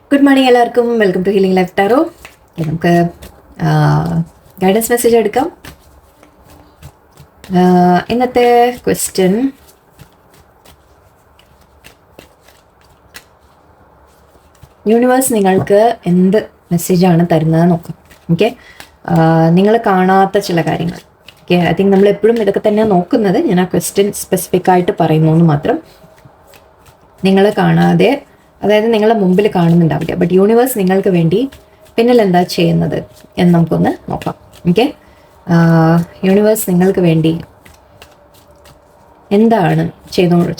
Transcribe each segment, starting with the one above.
Good morning എല്ലാവർക്കും. Welcome to healing life tarot. നമുക്ക് guidance message എടുക്കാം. ഇന്നത്തെ ക്വസ്റ്റ്യൻ, യൂണിവേഴ്സ് നിങ്ങൾക്ക് എന്ത് മെസ്സേജാണ് തരുന്നത് നോക്കാം. ഓക്കെ, നിങ്ങൾ കാണാത്ത ചില കാര്യങ്ങൾ. ഓക്കെ, ഐ തിങ്ക് നമ്മൾ എപ്പോഴും ഇതൊക്കെ തന്നെ നോക്കുന്നത്. ഞാൻ ആ ക്വസ്റ്റ്യൻ സ്പെസിഫിക് ആയിട്ട് പറയുന്നു എന്ന് മാത്രം. നിങ്ങൾ കാണാതെ, അതായത് നിങ്ങളെ മുമ്പിൽ കാണുന്നുണ്ടാവില്ല, ബട്ട് യൂണിവേഴ്സ് നിങ്ങൾക്ക് വേണ്ടി പിന്നിൽ എന്താ ചെയ്യുന്നത് എന്ന് നമുക്കൊന്ന് നോക്കാം. ഓക്കെ, യൂണിവേഴ്സ് നിങ്ങൾക്ക് വേണ്ടി എന്താണ്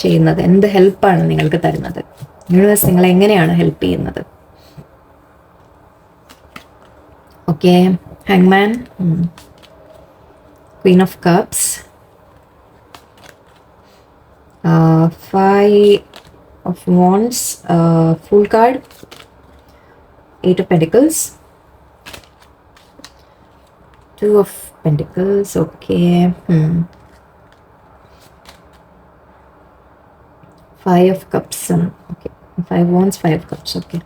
ചെയ്യുന്നത്, എന്ത് ഹെൽപ്പാണ് നിങ്ങൾക്ക് തരുന്നത്, യൂണിവേഴ്സ് നിങ്ങളെ എങ്ങനെയാണ് ഹെൽപ്പ് ചെയ്യുന്നത്. ഓക്കെ, ഹാങ്മാൻ, queen of cups, 5 of wands, full card, 8 of pentacles, 2 of pentacles. Okay, 5 of cups. Okay, 5 wands, 5 of cups. Okay,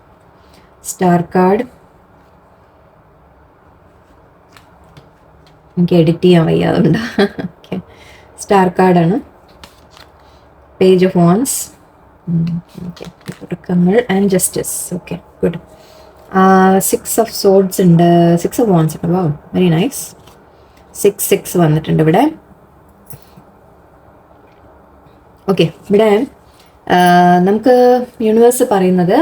star card. എനിക്ക് എഡിറ്റ് ചെയ്യാൻ വയ്യ, അതുകൊണ്ട് ഓക്കെ. സ്റ്റാർ കാർഡാണ്. പേജ് ഓഫ് വാൻസ്, തുടക്കങ്ങൾ and justice. Okay, good. 6 of swords ഉണ്ട്, 6 of wands ഉണ്ട്. വാവ്, very nice. 6 വന്നിട്ടുണ്ട് ഇവിടെ. ഓക്കെ, ഇവിടെ നമുക്ക് യൂണിവേഴ്സ് പറയുന്നത്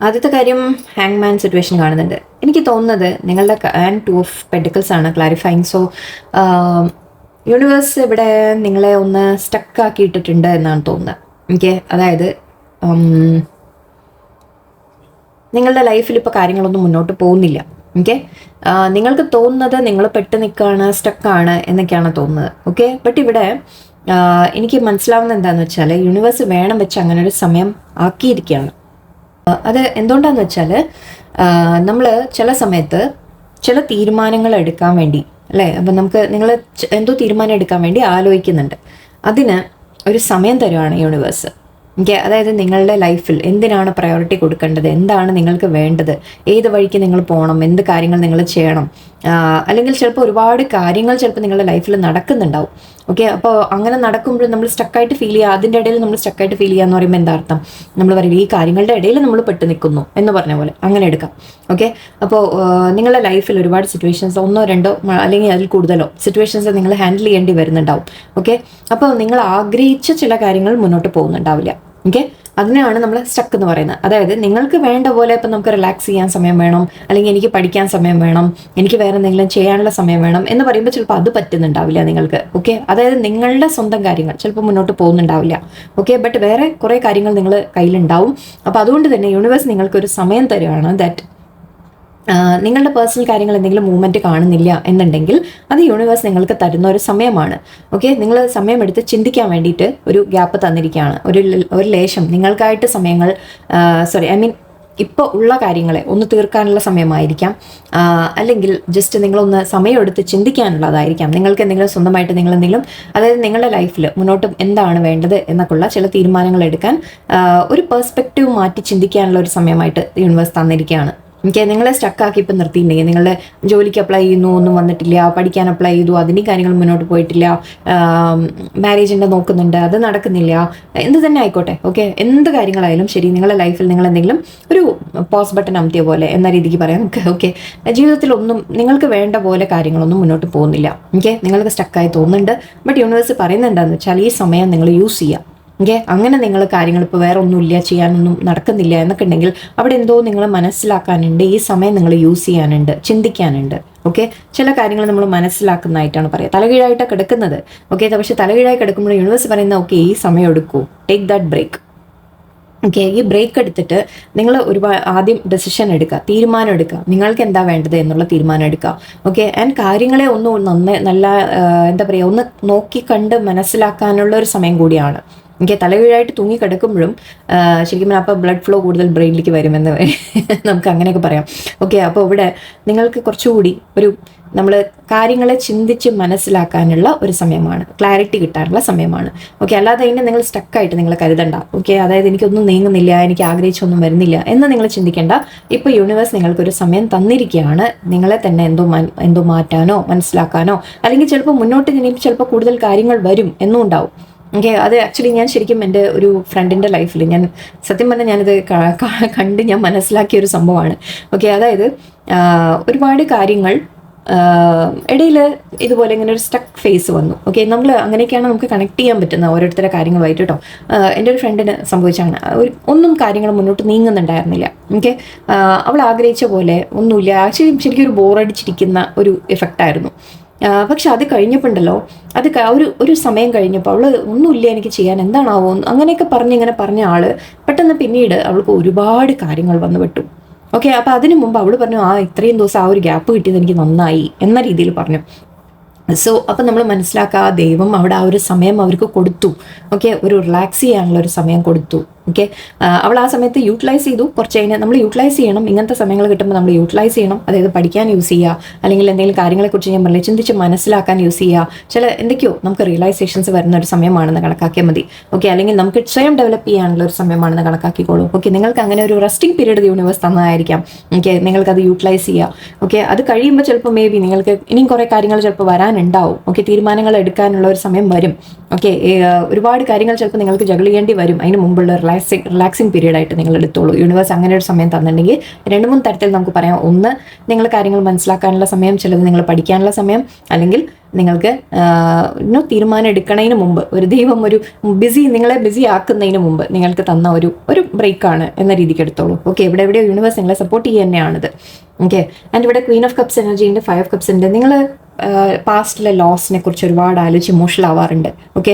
ആദ്യത്തെ കാര്യം, ഹാങ്മാൻ സിറ്റുവേഷൻ കാണുന്നുണ്ട്. എനിക്ക് തോന്നുന്നത് നിങ്ങളുടെ ആൻഡ് 2 ഓഫ് പെന്റിക്കിൾസ് ആണ് ക്ലാരിഫൈങ്. സോ യൂണിവേഴ്സ് ഇവിടെ നിങ്ങളെ ഒന്ന് സ്റ്റക്ക് ആക്കിയിട്ടിട്ടുണ്ട് എന്നാണ് തോന്നുന്നത്. ഓക്കെ, അതായത് നിങ്ങളുടെ ലൈഫിൽ ഇപ്പോൾ കാര്യങ്ങളൊന്നും മുന്നോട്ട് പോകുന്നില്ല. ഓക്കെ, നിങ്ങൾക്ക് തോന്നുന്നത് നിങ്ങൾ പെട്ട് നിൽക്കുകയാണ്, സ്റ്റക്കാണ് എന്നൊക്കെയാണ് തോന്നുന്നത്. ഓക്കെ, ബട്ട് ഇവിടെ എനിക്ക് മനസ്സിലാവുന്നത് എന്താണെന്ന് വെച്ചാൽ യൂണിവേഴ്സ് വേണം വെച്ച് അങ്ങനെ ഒരു സമയം ആക്കിയിരിക്കുകയാണ്. അത് എന്തുകൊണ്ടാന്ന് വെച്ചാൽ നമ്മൾ ചില സമയത്ത് ചില തീരുമാനങ്ങൾ എടുക്കാൻ വേണ്ടി, അല്ലേ, അപ്പം നിങ്ങൾ എന്തോ തീരുമാനം എടുക്കാൻ വേണ്ടി ആലോചിക്കുന്നുണ്ട്. അതിന് ഒരു സമയം തരുവാണ് യൂണിവേഴ്സ്. ഓക്കെ, അതായത് നിങ്ങളുടെ ലൈഫിൽ എന്തിനാണ് പ്രയോറിറ്റി കൊടുക്കേണ്ടത്, എന്താണ് നിങ്ങൾക്ക് വേണ്ടത്, ഏത് വഴിക്ക് നിങ്ങൾ പോകണം, എന്ത് കാര്യങ്ങൾ നിങ്ങൾ ചെയ്യണം, അല്ലെങ്കിൽ ചിലപ്പോൾ ഒരുപാട് കാര്യങ്ങൾ ചിലപ്പോൾ നിങ്ങളുടെ ലൈഫിൽ നടക്കുന്നുണ്ടാവും. ഓക്കെ, അപ്പോൾ അങ്ങനെ നടക്കുമ്പോൾ നമ്മൾ സ്റ്റക്കായിട്ട് ഫീൽ ചെയ്യുക. അതിൻ്റെ ഇടയിൽ നമ്മൾ സ്റ്റക്കായിട്ട് ഫീൽ ചെയ്യുക എന്ന് പറയുമ്പോൾ എന്താ അർത്ഥം? നമ്മൾ പറയും ഈ കാര്യങ്ങളുടെ ഇടയിൽ നമ്മൾ പെട്ട് നിൽക്കുന്നു എന്ന് പറഞ്ഞ പോലെ അങ്ങനെ എടുക്കാം. ഓക്കെ, അപ്പോൾ നിങ്ങളുടെ ലൈഫിൽ ഒരുപാട് സിറ്റുവേഷൻസ്, 1, 2 അല്ലെങ്കിൽ അതിൽ കൂടുതലോ സിറ്റുവേഷൻസ് നിങ്ങൾ ഹാൻഡിൽ ചെയ്യേണ്ടി വരുന്നുണ്ടാവും. ഓക്കെ, അപ്പോൾ നിങ്ങൾ ആഗ്രഹിച്ച ചില കാര്യങ്ങൾ മുന്നോട്ട് പോകുന്നുണ്ടാവില്ല. ഓക്കെ, അതിനാണ് നമ്മൾ സ്റ്റക്ക് എന്ന് പറയുന്നത്. അതായത് നിങ്ങൾക്ക് വേണ്ട പോലെ ഇപ്പം നമുക്ക് റിലാക്സ് ചെയ്യാൻ സമയം വേണം, അല്ലെങ്കിൽ എനിക്ക് പഠിക്കാൻ സമയം വേണം, എനിക്ക് വേറെ എന്തെങ്കിലും ചെയ്യാനുള്ള സമയം വേണം എന്ന് പറയുമ്പോൾ ചിലപ്പോൾ അത് പറ്റുന്നുണ്ടാവില്ല നിങ്ങൾക്ക്. ഓക്കെ, അതായത് നിങ്ങളുടെ സ്വന്തം കാര്യങ്ങൾ ചിലപ്പോൾ മുന്നോട്ട് പോകുന്നുണ്ടാവില്ല. ഓക്കെ, ബട്ട് വേറെ കുറേ കാര്യങ്ങൾ നിങ്ങൾ കയ്യിലുണ്ടാവും. അപ്പോൾ അതുകൊണ്ട് തന്നെ യൂണിവേഴ്സ് നിങ്ങൾക്കൊരു സമയം തരുവാണ്. ദാറ്റ് നിങ്ങളുടെ പേഴ്സണൽ കാര്യങ്ങൾ എന്തെങ്കിലും മൂവ്മെൻറ്റ് കാണുന്നില്ല എന്നുണ്ടെങ്കിൽ അത് യൂണിവേഴ്സ് നിങ്ങൾക്ക് തരുന്ന ഒരു സമയമാണ്. ഓക്കെ, നിങ്ങൾ സമയമെടുത്ത് ചിന്തിക്കാൻ വേണ്ടിയിട്ട് ഒരു ഗ്യാപ്പ് തന്നിരിക്കുകയാണ്. ഒരു ലേശം നിങ്ങൾക്കായിട്ട് സമയങ്ങൾ, ഇപ്പോൾ ഉള്ള കാര്യങ്ങളെ ഒന്ന് തീർക്കാനുള്ള സമയമായിരിക്കാം, അല്ലെങ്കിൽ ജസ്റ്റ് നിങ്ങളൊന്ന് സമയമെടുത്ത് ചിന്തിക്കാനുള്ളതായിരിക്കാം. നിങ്ങൾക്ക് എന്തെങ്കിലും സ്വന്തമായിട്ട് നിങ്ങളെന്തെങ്കിലും, അതായത് നിങ്ങളുടെ ലൈഫിൽ മുന്നോട്ട് എന്താണ് വേണ്ടത് എന്നൊക്കെയുള്ള ചില തീരുമാനങ്ങൾ എടുക്കാൻ ഒരു പെർസ്പെക്റ്റീവ് മാറ്റി ചിന്തിക്കാനുള്ള ഒരു സമയമായിട്ട് യൂണിവേഴ്സ് തന്നിരിക്കുകയാണ്. ഓക്കെ, നിങ്ങളെ സ്റ്റക്കാക്കി ഇപ്പം നിർത്തിയിട്ടുണ്ടെങ്കിൽ, നിങ്ങളുടെ ജോലിക്ക് അപ്ലൈ ചെയ്യുന്നു, ഒന്നും വന്നിട്ടില്ല, പഠിക്കാൻ അപ്ലൈ ചെയ്തു, അതിൻ്റെ കാര്യങ്ങൾ മുന്നോട്ട് പോയിട്ടില്ല, മാരേജിൻ്റെ നോക്കുന്നുണ്ട്, അത് നടക്കുന്നില്ല, എന്ത് തന്നെ ആയിക്കോട്ടെ. ഓക്കെ, എന്ത് കാര്യങ്ങളായാലും ശരി, നിങ്ങളുടെ ലൈഫിൽ നിങ്ങൾ എന്തെങ്കിലും ഒരു പോസ് ബട്ടൺ അമർത്തിയ പോലെ എന്ന രീതിക്ക് പറയാം നമുക്ക്. ഓക്കെ, ജീവിതത്തിലൊന്നും നിങ്ങൾക്ക് വേണ്ട പോലെ കാര്യങ്ങളൊന്നും മുന്നോട്ട് പോകുന്നില്ല. ഓക്കെ, നിങ്ങൾക്ക് സ്റ്റക്കായി തോന്നുന്നുണ്ട്. ബട്ട് യൂണിവേഴ്സ് പറയുന്നത് എന്താണെന്ന് വെച്ചാൽ ഈ സമയം നിങ്ങൾ യൂസ് ചെയ്യുക. ഓക്കെ, അങ്ങനെ നിങ്ങൾ കാര്യങ്ങൾ ഇപ്പോൾ വേറെ ഒന്നുമില്ല, ചെയ്യാനൊന്നും നടക്കുന്നില്ല എന്നൊക്കെ ഉണ്ടെങ്കിൽ അവിടെ എന്തോ നിങ്ങൾ മനസ്സിലാക്കാനുണ്ട്. ഈ സമയം നിങ്ങൾ യൂസ് ചെയ്യാനുണ്ട്, ചിന്തിക്കാനുണ്ട്. ഓക്കെ, ചില കാര്യങ്ങൾ നമ്മൾ മനസ്സിലാക്കുന്നതായിട്ടാണ് പറയുക. തലകീഴായിട്ടാണ് കിടക്കുന്നത്. ഓക്കെ, പക്ഷെ തലകീഴായി കിടക്കുമ്പോൾ യൂണിവേഴ്സ് പറയുന്നത് ഓക്കെ ഈ സമയം എടുക്കൂ, ടേക്ക് ദാറ്റ് ബ്രേക്ക്. ഓക്കെ, ഈ ബ്രേക്ക് എടുത്തിട്ട് നിങ്ങൾ ആദ്യം ഡെസിഷൻ എടുക്കുക, തീരുമാനം എടുക്കുക, നിങ്ങൾക്ക് എന്താ വേണ്ടത് എന്നുള്ള തീരുമാനം എടുക്കുക. ഓക്കെ, ആൻഡ് കാര്യങ്ങളെ ഒന്ന് നല്ല എന്താ പറയുക, ഒന്ന് നോക്കി കണ്ട് മനസ്സിലാക്കാനുള്ള ഒരു സമയം കൂടിയാണ്. എനിക്ക് തലകീഴായിട്ട് തൂങ്ങി കിടക്കുമ്പോഴും ശരിക്കും പറഞ്ഞാൽ അപ്പോൾ ബ്ലഡ് ഫ്ലോ കൂടുതൽ ബ്രെയിനിലേക്ക് വരുമെന്ന് നമുക്ക് അങ്ങനെയൊക്കെ പറയാം. ഓക്കെ, അപ്പോൾ ഇവിടെ നിങ്ങൾക്ക് കുറച്ചുകൂടി ഒരു നമ്മൾ കാര്യങ്ങളെ ചിന്തിച്ച് മനസ്സിലാക്കാനുള്ള ഒരു സമയമാണ്, ക്ലാരിറ്റി കിട്ടാനുള്ള സമയമാണ്. ഓക്കെ, അല്ലാതെ അതിനെ നിങ്ങൾ സ്റ്റക്കായിട്ട് നിങ്ങൾ കരുതണ്ട. ഓക്കെ, അതായത് എനിക്കൊന്നും നീങ്ങുന്നില്ല, എനിക്ക് ആഗ്രഹിച്ചൊന്നും വരുന്നില്ല എന്ന് നിങ്ങൾ ചിന്തിക്കേണ്ട. ഇപ്പോൾ യൂണിവേഴ്സ് നിങ്ങൾക്കൊരു സമയം തന്നിരിക്കുകയാണ്, നിങ്ങളെ തന്നെ എന്തോ മാറ്റാനോ മനസ്സിലാക്കാനോ, അല്ലെങ്കിൽ ചിലപ്പോൾ മുന്നോട്ട് ഇനിയിപ്പോൾ ചിലപ്പോൾ കൂടുതൽ കാര്യങ്ങൾ വരും എന്നും ഉണ്ടാവും. ഓക്കെ, അത് ആക്ച്വലി ഞാൻ ശരിക്കും എൻ്റെ ഒരു ഫ്രണ്ടിൻ്റെ ലൈഫിൽ ഞാൻ സത്യം പറഞ്ഞാൽ ഞാനിത് കണ്ട് ഞാൻ മനസ്സിലാക്കിയ ഒരു സംഭവമാണ്. ഓക്കെ, അതായത് ഒരുപാട് കാര്യങ്ങൾ ഇടയിൽ ഇതുപോലെ ഇങ്ങനെ ഒരു സ്റ്റക്ക് ഫേസ് വന്നു. ഓക്കെ, നമ്മൾ അങ്ങനെയൊക്കെയാണ് നമുക്ക് കണക്ട് ചെയ്യാൻ പറ്റുന്ന ഓരോരുത്തരുടെ കാര്യങ്ങളുമായിട്ട് കേട്ടോ. എൻ്റെ ഒരു ഫ്രണ്ടിന് സംഭവിച്ചാണ്, ഒന്നും കാര്യങ്ങൾ മുന്നോട്ട് നീങ്ങുന്നുണ്ടായിരുന്നില്ല. ഓക്കെ, അവൾ ആഗ്രഹിച്ച പോലെ ഒന്നുമില്ല, ആക്ച്വലി ശരിക്കും ഒരു ബോറടിച്ചിരിക്കുന്ന ഒരു എഫക്റ്റായിരുന്നു. പക്ഷെ അത് കഴിഞ്ഞപ്പോണ്ടല്ലോ, അത് ഒരു സമയം കഴിഞ്ഞപ്പോൾ അവൾ ഒന്നുമില്ല എനിക്ക് ചെയ്യാൻ, എന്താണാവോ അങ്ങനെയൊക്കെ ഇങ്ങനെ പറഞ്ഞ ആള് പെട്ടെന്ന് പിന്നീട് അവൾക്ക് ഒരുപാട് കാര്യങ്ങൾ വന്നു പെട്ടു. ഓക്കെ, അപ്പോൾ അതിനു മുമ്പ് അവൾ പറഞ്ഞു ഇത്രയും ദിവസം ആ ഒരു ഗ്യാപ്പ് കിട്ടിയത് എനിക്ക് നന്നായി എന്ന രീതിയിൽ പറഞ്ഞു. സോ അപ്പം നമ്മൾ മനസ്സിലാക്കുക, ദൈവം അവിടെ ആ ഒരു സമയം അവർക്ക് കൊടുത്തു. ഓക്കെ, ഒരു റിലാക്സ് ചെയ്യാനുള്ള ഒരു സമയം കൊടുത്തു. ഓക്കെ, അവൾ ആ സമയത്ത് യൂട്ടിലൈസ് ചെയ്തു. കുറച്ച് കഴിഞ്ഞാൽ നമ്മൾ യൂട്ടിലൈസ് ചെയ്യണം, ഇങ്ങനത്തെ സമയങ്ങൾ കിട്ടുമ്പോൾ നമ്മൾ യൂട്ടിലൈസ് ചെയ്യണം. അതായത് പഠിക്കാൻ യൂസ് ചെയ്യുക, അല്ലെങ്കിൽ എന്തെങ്കിലും കാര്യങ്ങളെക്കുറിച്ച് ഞാൻ പറഞ്ഞില്ല ചിന്തിച്ച് മനസ്സിലാക്കാൻ യൂസ് ചെയ്യുക. ചില എന്തൊക്കെയോ നമുക്ക് റിയലൈസേഷൻസ് വരുന്ന ഒരു സമയമാണെന്ന് കണക്കാക്കിയാൽ മതി. ഓക്കെ, അല്ലെങ്കിൽ നമുക്ക് സ്വയം ഡെവലപ്പ് ചെയ്യാനുള്ള ഒരു സമയമാണെന്ന് കണക്കാക്കിക്കോളൂ. ഓക്കെ, നിങ്ങൾക്ക് അങ്ങനെ ഒരു റെസ്റ്റിംഗ് പീരീഡ് യൂണിവേഴ്സ് തന്നതായിരിക്കാം. ഓക്കെ, നിങ്ങൾക്കത് യൂട്ടിലൈസ് ചെയ്യുക. ഓക്കെ, അത് കഴിയുമ്പോൾ ചിലപ്പോൾ മേ ബി നിങ്ങൾക്ക് ഇനിയും കുറേ കാര്യങ്ങൾ ചിലപ്പോൾ വരാനുണ്ടാവും. ഓക്കെ, തീരുമാനങ്ങൾ എടുക്കാനുള്ള ഒരു സമയം വരും. ഓക്കെ, ഒരുപാട് കാര്യങ്ങൾ ചിലപ്പോൾ നിങ്ങൾക്ക് ജഗിൾ ചെയ്യേണ്ടി വരും. അതിന് മുമ്പുള്ള റിലാക്സിങ് പീരീഡ് ആയിട്ട് നിങ്ങൾ എടുത്തോളൂ. യൂണിവേഴ്സ് അങ്ങനെ ഒരു സമയം തന്നിട്ടുണ്ടെങ്കിൽ 2-3 തരത്തിൽ നമുക്ക് പറയാം. ഒന്ന്, നിങ്ങൾ കാര്യങ്ങൾ മനസ്സിലാക്കാനുള്ള സമയം, ചിലത് നിങ്ങൾ പഠിക്കാനുള്ള സമയം, അല്ലെങ്കിൽ നിങ്ങൾക്ക് തീരുമാനം എടുക്കുന്നതിന് മുമ്പ് ഒരു ദൈവം ഒരു നിങ്ങളെ ബിസി ആക്കുന്നതിന് മുമ്പ് നിങ്ങൾക്ക് തന്ന ഒരു ബ്രേക്കാണ് എന്ന രീതിക്ക് എടുത്തോളൂ. ഓക്കെ, എവിടെയോ യൂണിവേഴ്സ് നിങ്ങളെ സപ്പോർട്ട് ചെയ്യുക തന്നെയാണിത്. ഓക്കെ, ആൻഡ് ഇവിടെ ക്വീൻ ഓഫ് കപ്സ് എനർജിയുണ്ട്, 5 ഓഫ് കപ്സ് ഉണ്ട്. നിങ്ങൾ പാസ്റ്റിലെ ലോസിനെ കുറിച്ച് ഒരുപാട് ആലോചിച്ച് ഇമോഷണൽ ആവാറുണ്ട്. ഓക്കെ,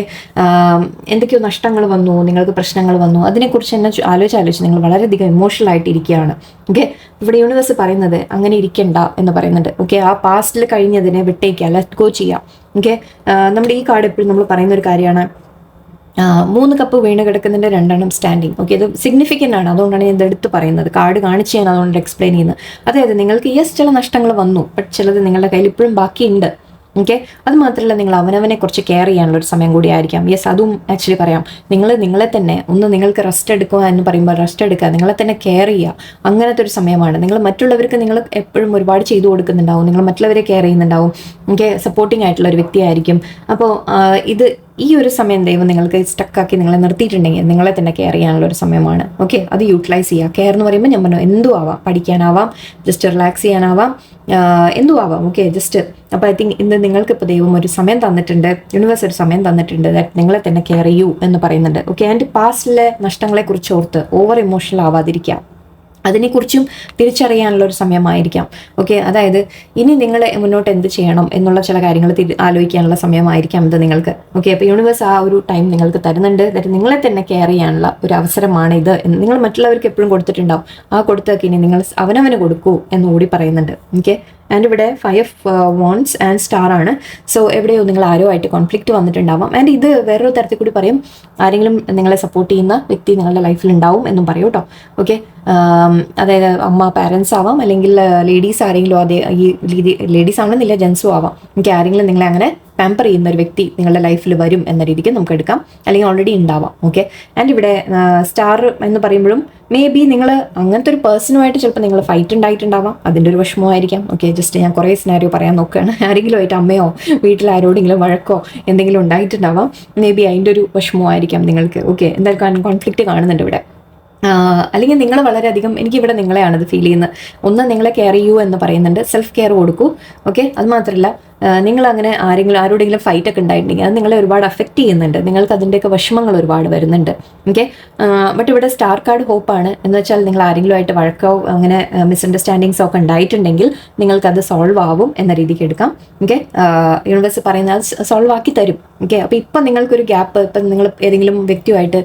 എന്തൊക്കെയോ നഷ്ടങ്ങൾ വന്നു, നിങ്ങൾക്ക് പ്രശ്നങ്ങൾ വന്നു, അതിനെക്കുറിച്ച് തന്നെ ആലോചിച്ച് നിങ്ങൾ വളരെയധികം ഇമോഷണൽ ആയിട്ട് ഇരിക്കുകയാണ്. ഓക്കെ, ഇവിടെ യൂണിവേഴ്സ് പറയുന്നത് അങ്ങനെ ഇരിക്കണ്ട എന്ന് പറയുന്നുണ്ട്. ഓക്കെ, ആ പാസ്റ്റിൽ കഴിഞ്ഞതിനെ വിട്ടേക്കുക, ലെറ്റ് ഗോ ചെയ്യാം. ഓക്കെ, നമ്മുടെ ഈ കാർഡ് എപ്പോഴും നമ്മൾ പറയുന്ന ഒരു കാര്യമാണ്, 3 കപ്പ് വീണ് കിടക്കുന്നതിൻ്റെ 2 സ്റ്റാൻഡിങ്. ഓക്കെ, ഇത് സിഗ്നിഫിക്കൻ്റ് ആണ്, അതുകൊണ്ടാണ് ഞാൻ ഇതെടുത്ത് പറയുന്നത്, കാർഡ് കാണിച്ച് ഞാൻ അതുകൊണ്ട് എക്സ്പ്ലെയിൻ ചെയ്യുന്നത്. അതായത് നിങ്ങൾക്ക് ചില നഷ്ടങ്ങൾ വന്നു, ബട്ട് ചിലത് നിങ്ങളുടെ കയ്യിൽ ഇപ്പോഴും ബാക്കിയുണ്ട്. ഓക്കെ, അത് മാത്രമല്ല നിങ്ങൾ അവനവനെ കുറച്ച് കെയർ ചെയ്യാനുള്ള ഒരു സമയം കൂടി ആയിരിക്കാം. അതും ആക്ച്വലി പറയാം, നിങ്ങളെ തന്നെ നിങ്ങൾക്ക് റെസ്റ്റ് എടുക്കുക എന്ന് പറയുമ്പോൾ റെസ്റ്റ് എടുക്കുക, നിങ്ങളെ തന്നെ കെയർ ചെയ്യുക, അങ്ങനത്തെ ഒരു സമയമാണ്. നിങ്ങൾ മറ്റുള്ളവർക്ക് നിങ്ങൾ എപ്പോഴും ഒരുപാട് ചെയ്തു കൊടുക്കുന്നുണ്ടാവും, നിങ്ങൾ മറ്റുള്ളവരെ കെയർ ചെയ്യുന്നുണ്ടാവും. ഓക്കെ, സപ്പോർട്ടിംഗ് ആയിട്ടുള്ള ഒരു വ്യക്തിയായിരിക്കും. അപ്പോൾ ഈ ഒരു സമയം ദൈവം നിങ്ങൾക്ക് സ്റ്റക്കാക്കി നിങ്ങളെ നിർത്തിയിട്ടുണ്ടെങ്കിൽ നിങ്ങളെ തന്നെ കെയർ ചെയ്യാനുള്ള ഒരു സമയമാണ്. ഓക്കെ, അത് യൂട്ടിലൈസ് ചെയ്യുക. കെയർ എന്ന് പറയുമ്പോൾ ഞാൻ പറഞ്ഞു എന്തും ആവാം, പഠിക്കാനാവാം, ജസ്റ്റ് റിലാക്സ് ചെയ്യാനാവാം, എന്തും ആവാം. ഓക്കെ, ജസ്റ്റ് അപ്പോൾ ഐ തിങ്ക് ഇന്ന് നിങ്ങൾക്ക് ഇപ്പോൾ ദൈവം ഒരു സമയം തന്നിട്ടുണ്ട്, യൂണിവേഴ്സ് ഒരു സമയം തന്നിട്ടുണ്ട്, ദാറ്റ് നിങ്ങളെ തന്നെ കെയർ ചെയ്യൂ എന്ന് പറയുന്നുണ്ട്. ഓക്കെ, ആൻഡ് പാസ്റ്റിലെ നഷ്ടങ്ങളെക്കുറിച്ച് ഓർത്ത് ഓവർ ഇമോഷണൽ ആവാതിരിക്കുക, അതിനെക്കുറിച്ചും തിരിച്ചറിയാനുള്ള ഒരു സമയമായിരിക്കാം. ഓക്കെ, അതായത് ഇനി നിങ്ങൾ മുന്നോട്ട് എന്ത് ചെയ്യണം എന്നുള്ള ചില കാര്യങ്ങൾ ആലോചിക്കാനുള്ള സമയമായിരിക്കാം ഇത് നിങ്ങൾക്ക്. ഓക്കെ, അപ്പോൾ യൂണിവേഴ്സ് ആ ഒരു ടൈം നിങ്ങൾക്ക് തരുന്നുണ്ട്, ദാറ്റ് നിങ്ങളെ തന്നെ കെയർ ചെയ്യാനുള്ള ഒരു അവസരമാണ് ഇത്. നിങ്ങൾ മറ്റുള്ളവർക്ക് എപ്പോഴും കൊടുത്തിട്ടുണ്ടാവും, ആ കൊടുത്തൊക്കെ ഇനി നിങ്ങൾ അവനവന് കൊടുക്കൂ എന്നുകൂടി പറയുന്നുണ്ട്. ഓക്കെ, ആൻഡ് ഇവിടെ 5 ഓഫ് വോൺസ് ആൻഡ് സ്റ്റാർ ആണ്. സോ എവിടെയോ നിങ്ങൾ ആരോ ആയിട്ട് കോൺഫ്ലിക്റ്റ് വന്നിട്ടുണ്ടാവാം. ആൻഡ് ഇത് വേറൊരു തരത്തിൽ കൂടി പറയും, ആരെങ്കിലും നിങ്ങളെ സപ്പോർട്ട് ചെയ്യുന്ന വ്യക്തി നിങ്ങളുടെ ലൈഫിൽ ഉണ്ടാവും എന്നും പറയൂ കേട്ടോ. ഓക്കെ, അതായത് അമ്മ, പാരൻസ് ആവാം, അല്ലെങ്കിൽ ലേഡീസ് ആരെങ്കിലും, അതേ ഈ ലേഡീസ് ആണെന്നില്ല, ജെൻസും ആവാം. എനിക്ക് ആരെങ്കിലും നിങ്ങളെ അങ്ങനെ പാമ്പർ ചെയ്യുന്ന ഒരു വ്യക്തി നിങ്ങളുടെ ലൈഫിൽ വരും എന്ന രീതിക്ക് നമുക്ക് എടുക്കാം, അല്ലെങ്കിൽ ഓൾറെഡി ഉണ്ടാവാം. ഓക്കെ, ആൻഡ് ഇവിടെ സ്റ്റാർ എന്ന് പറയുമ്പോഴും മേ ബി നിങ്ങൾ അങ്ങനത്തെ ഒരു പേഴ്സണുമായിട്ട് ചിലപ്പോൾ നിങ്ങൾ ഫൈറ്റ് ഉണ്ടായിട്ടുണ്ടാവാം, അതിൻ്റെ ഒരു വിഷമമായിരിക്കാം. ഓക്കെ, ജസ്റ്റ് ഞാൻ കുറേ സിനാരിയോ പറയാൻ നോക്കുകയാണ്. ആരെങ്കിലും ആയിട്ട് അമ്മയോ വീട്ടിൽ ആരോടെങ്കിലും വഴക്കോ എന്തെങ്കിലും ഉണ്ടായിട്ടുണ്ടാവാം, മേ ബി അതിൻ്റെ ഒരു വിഷമമായിരിക്കാം നിങ്ങൾക്ക്. ഓക്കെ, എന്തായാലും കോൺഫ്ലിക്റ്റ് കാണുന്നുണ്ട് ഇവിടെ. അല്ലെങ്കിൽ നിങ്ങൾ വളരെയധികം, എനിക്കിവിടെ നിങ്ങളെയാണത് ഫീൽ ചെയ്യുന്നത്. ഒന്ന്, നിങ്ങളെ കെയർ ചെയ്യൂ എന്ന് പറയുന്നുണ്ട്, സെൽഫ് കെയർ കൊടുക്കൂ. ഓക്കെ, അത് മാത്രമല്ല നിങ്ങൾ അങ്ങനെ ആരോടെങ്കിലും ഫൈറ്റ് ഒക്കെ ഉണ്ടായിട്ടുണ്ടെങ്കിൽ അത് നിങ്ങളെ ഒരുപാട് അഫക്റ്റ് ചെയ്യുന്നുണ്ട്, നിങ്ങൾക്ക് അതിൻ്റെയൊക്കെ വിഷമങ്ങൾ ഒരുപാട് വരുന്നുണ്ട്. ഓക്കെ, ബട്ട് ഇവിടെ സ്റ്റാർ കാർഡ് ഹോപ്പാണ്. എന്ന് വെച്ചാൽ നിങ്ങൾ ആരെങ്കിലും ആയിട്ട് വഴക്കോ അങ്ങനെ മിസ്അണ്ടർസ്റ്റാൻഡിങ്സോ ഒക്കെ ഉണ്ടായിട്ടുണ്ടെങ്കിൽ നിങ്ങൾക്കത് സോൾവ് ആവും എന്ന രീതിക്ക് എടുക്കാം. ഓക്കെ, യൂണിവേഴ്സ് പറയുന്നത് അത് സോൾവ് ആക്കി തരും. ഓക്കെ, അപ്പോൾ ഇപ്പം നിങ്ങൾക്കൊരു ഗ്യാപ്പ്, ഇപ്പം നിങ്ങൾ ഏതെങ്കിലും വ്യക്തിയുമായിട്ട്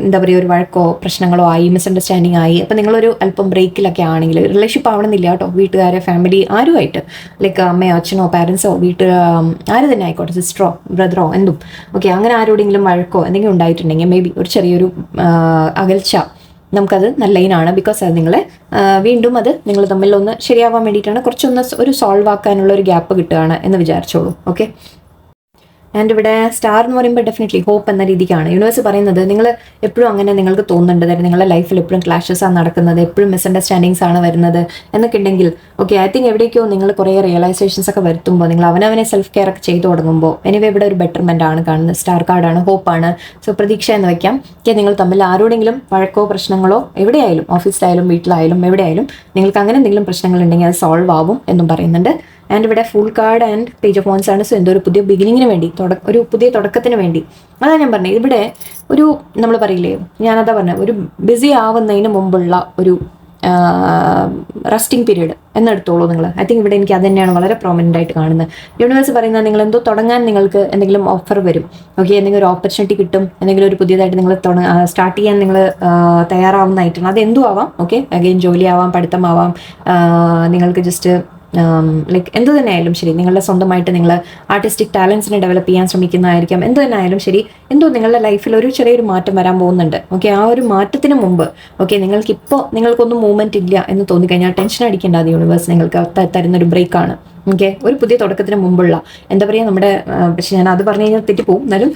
എന്താ പറയുക ഒരു വഴക്കോ പ്രശ്നങ്ങളോ ആയി, മിസ്അണ്ടർസ്റ്റാൻഡിങ് ആയി, അപ്പം നിങ്ങളൊരു അല്പം ബ്രേക്കിലൊക്കെ ആണെങ്കിൽ, റിലേഷൻഷിപ്പ് ആവണമെന്നില്ല കേട്ടോ, വീട്ടുകാരെ, ഫാമിലി ആരുമായിട്ട്, ലൈക്ക് അമ്മയോ അച്ഛനോ പാരൻസോ ആര് തന്നെ ആയിക്കോട്ടെ, സിസ്റ്ററോ ബ്രദറോ എന്തും ഓക്കെ, അങ്ങനെ ആരോടെങ്കിലും വഴക്കോ എന്തെങ്കിലും ഉണ്ടായിട്ടുണ്ടെങ്കിൽ മേ ബി ഒരു ചെറിയൊരു അകൽച്ച നമുക്കത് നല്ല ലൈനാണ്. ബിക്കോസ് അത് നിങ്ങളെ വീണ്ടും അത് നിങ്ങൾ തമ്മിലൊന്ന് ശരിയാവാൻ വേണ്ടിയിട്ടാണ്, കുറച്ചൊന്ന് ഒരു സോൾവ് ആക്കാനുള്ള ഒരു ഗ്യാപ്പ് കിട്ടുകയാണ് എന്ന് വിചാരിച്ചോളൂ. ഓക്കെ, ആൻഡ് ഇവിടെ സ്റ്റാർ എന്ന് പറയുമ്പോൾ ഡെഫിനറ്റ്ലി ഹോപ്പ് എന്ന രീതിക്കാണ് യൂണിവേഴ്സ് പറയുന്നത്. നിങ്ങൾ എപ്പോഴും അങ്ങനെ നിങ്ങൾക്ക് തോന്നുന്നുണ്ട് നിങ്ങളുടെ ലൈഫിൽ എപ്പോഴും ക്ലാഷസ് ആണ് നടക്കുന്നത്, എപ്പോഴും മിസ്അണ്ടർസ്റ്റാൻഡിങ്സ് ആണ് വരുന്നത് എന്നൊക്കെ ഉണ്ടെങ്കിൽ ഓക്കെ, ഐ തിങ്ക് എവിടേക്കോ നിങ്ങൾ കുറേ റിയലൈസേഷൻസ് ഒക്കെ വരുത്തുമ്പോൾ, നിങ്ങൾ അവനവനെ സെൽഫ് കെയർ ഒക്കെ ചെയ്തു തുടങ്ങുമ്പോൾ എനിവേ ഇവിടെ ഒരു ബെറ്റർമെന്റ് ആണ് കാണുന്നത്. സ്റ്റാർ കാർഡാണ്, ഹോപ്പാണ്. സോ പ്രതീക്ഷ എന്ന് വെക്കാം. നിങ്ങൾ തമ്മിൽ ആരോടെങ്കിലും വഴക്കോ പ്രശ്നങ്ങളോ എവിടെയായാലും, ഓഫീസിലായാലും വീട്ടിലായാലും എവിടെയായാലും നിങ്ങൾക്ക് അങ്ങനെ എന്തെങ്കിലും പ്രശ്നങ്ങൾ ഉണ്ടെങ്കിൽ അത് സോൾവ് ആവും എന്നും പറയുന്നുണ്ട്. ആൻഡ് ഇവിടെ full card and page of wands ആണ്. സോ എന്തോ ഒരു പുതിയ ബിഗിനിങ്ങിന് വേണ്ടി, ഒരു പുതിയ തുടക്കത്തിന് വേണ്ടി, അതാണ് ഞാൻ പറഞ്ഞത്. ഇവിടെ ഒരു നമ്മൾ പറയില്ലേ, ഞാനതാ പറഞ്ഞത്, ഒരു ബിസി ആവുന്നതിന് മുമ്പുള്ള ഒരു റെസ്റ്റിംഗ് പീരീഡ് എന്നെടുത്തോളൂ നിങ്ങൾ. ഐ തിങ്ക് ഇവിടെ എനിക്ക് അത് തന്നെയാണ് വളരെ പ്രോമിനൻ്റ് ആയിട്ട് കാണുന്നത്. യൂണിവേഴ്സ് പറയുന്നത് നിങ്ങൾ എന്തോ തുടങ്ങാൻ നിങ്ങൾക്ക് എന്തെങ്കിലും ഓഫർ വരും. ഓക്കെ, എന്തെങ്കിലും ഒരു ഓപ്പർച്യൂണിറ്റി കിട്ടും, എന്തെങ്കിലും ഒരു പുതിയതായിട്ട് നിങ്ങൾ സ്റ്റാർട്ട് ചെയ്യാൻ നിങ്ങൾ തയ്യാറാവുന്നതായിട്ടാണ്. അത് എന്തും ആവാം. ഓക്കെ, അഗെയിൻ ജോലി ആവാം, പഠിത്തമാവാം, നിങ്ങൾക്ക് ജസ്റ്റ് ലൈക്ക് എന്ത് തന്നെ ആയാലും ശരി, നിങ്ങളുടെ സ്വന്തമായിട്ട് നിങ്ങൾ ആർട്ടിസ്റ്റിക് ടാലൻസിനെ ഡെവലപ്പ് ചെയ്യാൻ ശ്രമിക്കുന്നതായിരിക്കാം. എന്ത് തന്നെ ആയാലും ശരി, എന്തോ നിങ്ങളുടെ ലൈഫിൽ ഒരു ചെറിയൊരു മാറ്റം വരാൻ പോകുന്നുണ്ട്. ഓക്കെ, ആ ഒരു മാറ്റത്തിന് മുമ്പ് ഓക്കെ, നിങ്ങൾക്കിപ്പോൾ നിങ്ങൾക്കൊന്നും മൂവ്മെന്റ് ഇല്ല എന്ന് തോന്നിക്കഴിഞ്ഞാൽ ടെൻഷൻ അടിക്കേണ്ട. അത് യൂണിവേഴ്സ് നിങ്ങൾക്ക് തരുന്നൊരു ബ്രേക്കാണ്. ഓക്കെ, ഒരു പുതിയ തുടക്കത്തിന് മുമ്പുള്ള എന്താ പറയുക, നമ്മുടെ പക്ഷെ ഞാൻ അത് പറഞ്ഞു കഴിഞ്ഞാൽ തെറ്റിപ്പോവും, എന്നാലും